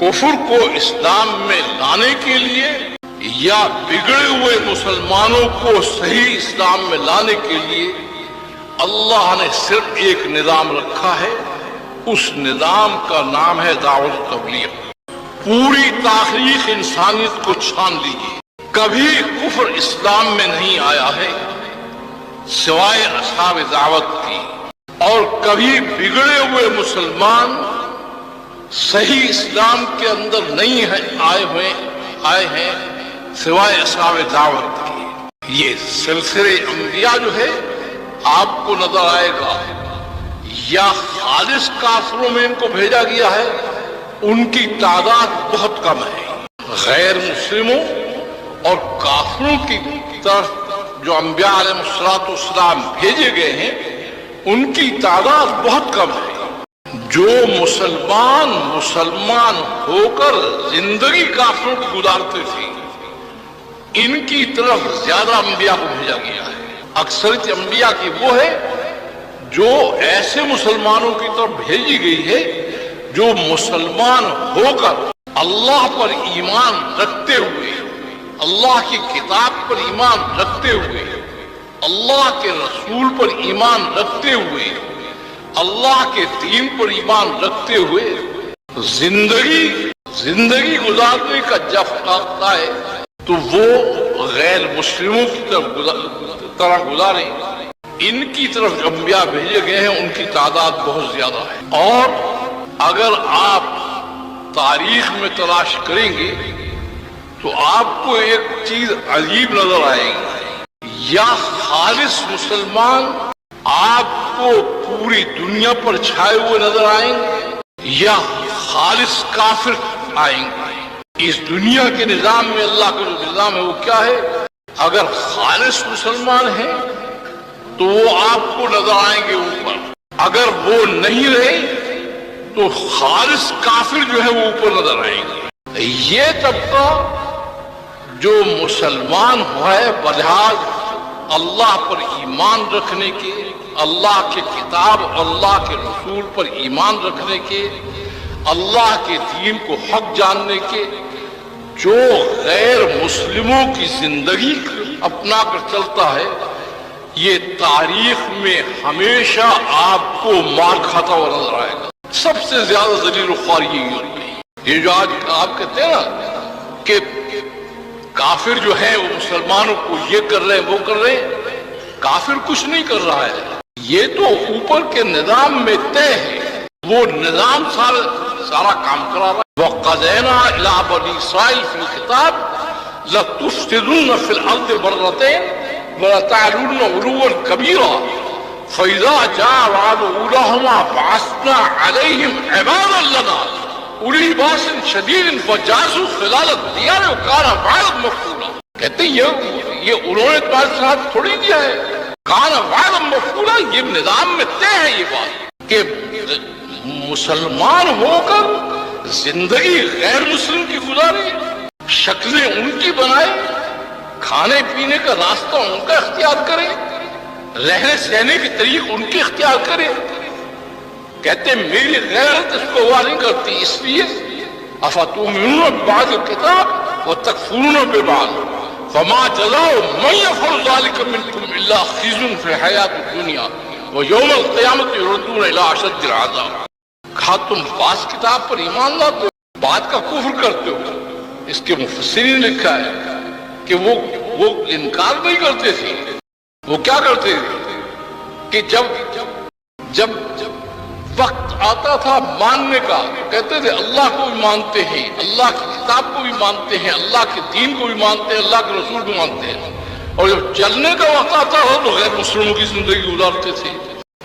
کفر کو اسلام میں لانے کے لیے یا بگڑے ہوئے مسلمانوں کو صحیح اسلام میں لانے کے لیے اللہ نے صرف ایک نظام رکھا ہے. اس نظام کا نام ہے دعوت و تبلیغ. پوری تاریخ انسانیت کو چھان لیجیے، کبھی کفر اسلام میں نہیں آیا ہے سوائے اصحاب دعوت کی، اور کبھی بگڑے ہوئے مسلمان صحیح اسلام کے اندر نہیں آئے ہیں سوائے اصحاب دعوت کی. یہ سلسلے انبیاء جو ہے آپ کو نظر آئے گا، یا خالص کافروں میں ان کو بھیجا گیا ہے، ان کی تعداد بہت کم ہے. غیر مسلموں اور کافروں کی طرف جو انبیاء علیہ السلام بھیجے گئے ہیں ان کی تعداد بہت کم ہے. جو مسلمان ہو کر زندگی کافروں کی گزارتے تھے ان کی طرف زیادہ انبیاء کو بھیجا گیا ہے. اکثریت انبیاء کی وہ ہے جو ایسے مسلمانوں کی طرف بھیجی گئی ہے جو مسلمان ہو کر اللہ پر ایمان رکھتے ہوئے، اللہ کی کتاب پر ایمان رکھتے ہوئے، اللہ کے رسول پر ایمان رکھتے ہوئے، اللہ کے دین پر ایمان رکھتے ہوئے زندگی گزارنے کا جب آتا ہے تو وہ غیر مسلموں کی طرح گزارے. ان کی طرف جو انبیاء بھیجے گئے ہیں ان کی تعداد بہت زیادہ ہے. اور اگر آپ تاریخ میں تلاش کریں گے تو آپ کو ایک چیز عجیب نظر آئے گی، یا خالص مسلمان آپ کو پوری دنیا پر چھائے ہوئے نظر آئیں گے، یا خالص کافر آئیں گے. اس دنیا کے نظام میں اللہ کا جو نظام ہے وہ کیا ہے؟ اگر خالص مسلمان ہیں تو وہ آپ کو نظر آئیں گے اوپر، اگر وہ نہیں رہے تو خالص کافر جو ہے وہ اوپر نظر آئیں گے. یہ طبقہ جو مسلمان ہوا ہے بلحاظ اللہ پر ایمان رکھنے کے، اللہ کے کتاب اللہ کے رسول پر ایمان رکھنے کے، اللہ کے دین کو حق جاننے کے، جو غیر مسلموں کی زندگی اپنا کر چلتا ہے، یہ تاریخ میں ہمیشہ آپ کو مار کھاتا ہوا نظر آئے گا. سب سے زیادہ ذلیل و خوار یہی ہوتی ہے. یہ جو آج آپ کہتے ہیں نا کہ کافر جو ہے وہ مسلمانوں کو یہ کر رہے ہیں وہ کر رہے ہیں، کافر کچھ نہیں کر رہا ہے. یہ تو اوپر کے نظام میں طے ہے، وہ نظام سارا کام کرا رہا ہے. وَقَضَيْنَا إِلَىٰ بَنِي إِسْرَائِيلَ فِي الْكِتَابِ لَتُفْسِدُنَّ فِي الْأَرْضِ مَرَّتَيْنِ وَلَتَعْلُنَّ عُلُوًّا كَبِيرًا فَإِذَا جَاءَ وَعْدُ أُولَاهُمَا بَعَثْنَا عَلَيْهِمْ عِبَادًا لَنَا أُولِي بَأْسٍ شَدِيدٍ فَجَاسُوا خِلَالَ الدِّيَارِ وَكَانَ وَعْدًا مَفْعُولًا. کہتے ہیں یہ انہوں نے تمہارے ساتھ تھوڑی کیا ہے، کان وعدًا مفعولا. یہ نظام میں طے ہے یہ بات کہ مسلمان ہو کر زندگی غیر مسلم کی گزارے، شکلیں ان کی بنائے، کھانے پینے کا راستہ ان کا اختیار کرے، رہنے سہنے کے طریق ان کے اختیار کرے. کہتے میری غیرت اس کو ہوا نہیں کرتی، اس لیے افتؤمنون ببعض الکتاب وتکفرون ببعض فما جزاء من يفعل ذلك منكم الا خزي في الحیاة الدنیا ویوم القیامة یردون الی اشد العذاب. کہا تم بعض کتاب پر ایمان لاتے ہو، بعد کا کفر کرتے ہو. اس کے مفسرین نے لکھا ہے کہ وہ انکار نہیں کرتے تھے، وہ کیا کرتے تھے کہ جب وقت آتا تھا ماننے کا کہتے تھے اللہ کو بھی مانتے ہیں، اللہ کی کتاب کو بھی مانتے ہیں، اللہ کے دین کو بھی مانتے ہیں، اللہ کے رسول کو مانتے ہیں. اور جب چلنے کا وقت آتا ہو تو غیر مسلموں کی زندگی گزارتے تھے.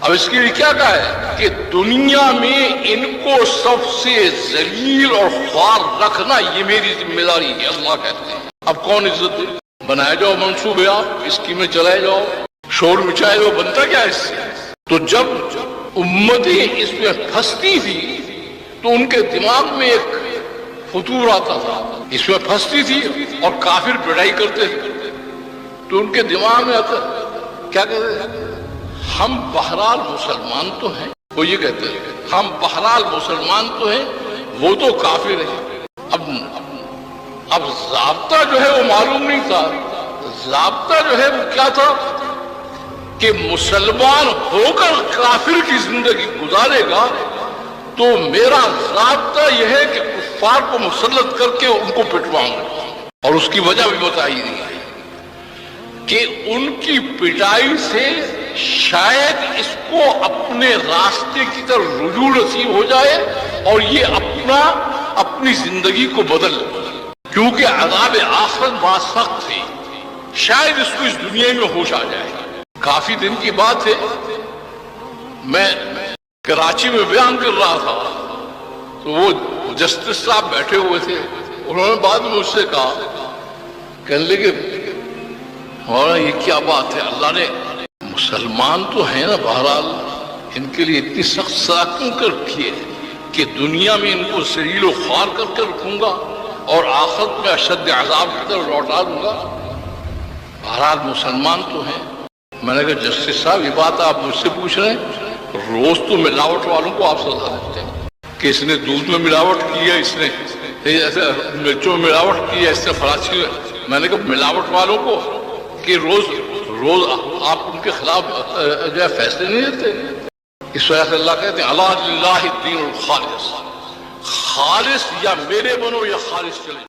اب اس کے لیے کیا کہا ہے کہ دنیا میں ان کو سب سے ذلیل اور خوار رکھنا یہ میری ذمہ داری ہے. اللہ کہتے ہیں اب کون عزت دے؟ بنائے جاؤ منصوبے، آپ اسکیمیں چلائے جاؤ، شور مچائے جاؤ، بنتا کیا اس سے؟ تو جب امتیں اس میں پھنستی تھی تو ان کے دماغ میں ایک فطور آتا تھا، اس میں پھنستی تھی اور کافر پڑھائی کرتے تھے تو ان کے دماغ میں آتا کیا کہتے ہیں، ہم بہرحال مسلمان تو ہیں. وہ یہ کہتے ہیں ہم بہرحال مسلمان تو ہیں، وہ تو کافر ہیں. اب ضابطہ جو ہے وہ معلوم نہیں تھا. ضابطہ جو ہے وہ کیا تھا کہ مسلمان ہو کر کافر کی زندگی گزارے گا تو میرا ضابطہ یہ ہے کہ کفار کو مسلط کر کے ان کو پٹواؤں گا. اور اس کی وجہ بھی بتائی گئی کہ ان کی پٹائی سے شاید اس کو اپنے راستے کی طرف رجوع نصیب ہو جائے اور یہ اپنی زندگی کو بدل لے. کیونکہ عذاب آخرت بڑا سخت تھی، شاید اس کو اس دنیا میں ہوش آ جائے. کافی دن کی بات ہے، میں کراچی میں بیان کر رہا تھا تو وہ جسٹس صاحب بیٹھے ہوئے تھے. انہوں نے بعد میں مجھ سے کہا، کہنے لگے ہمارا یہ کیا بات ہے، اللہ نے مسلمان تو ہیں نا، بہرحال ان کے لیے اتنی سخت سزا کیوں کر رکھی ہے کہ دنیا میں ان کو ذلیل و خوار کر کے رکھوں گا اور آخرت میں اشد عذاب کی طرف لوٹا دوں گا. بہرحال مسلمان تو ہیں. میں نے کہا جسٹس صاحب یہ بات آپ مجھ سے پوچھ رہے ہیں، روز تو ملاوٹ والوں کو آپ سزا دیتے ہیں کہ اس نے دودھ میں ملاوٹ کی ہے، اس نے مرچوں میں ملاوٹ کی ہے، اس نے فلاچی. میں نے کہا ملاوٹ والوں کو کہ روز آپ ان کے خلاف جو ہے فیصلے نہیں دیتے. اس وجہ سے اللہ کہتے ہیں اللہ للہ الدین الخالص، خالص یا میرے بنو یا خالص چلے.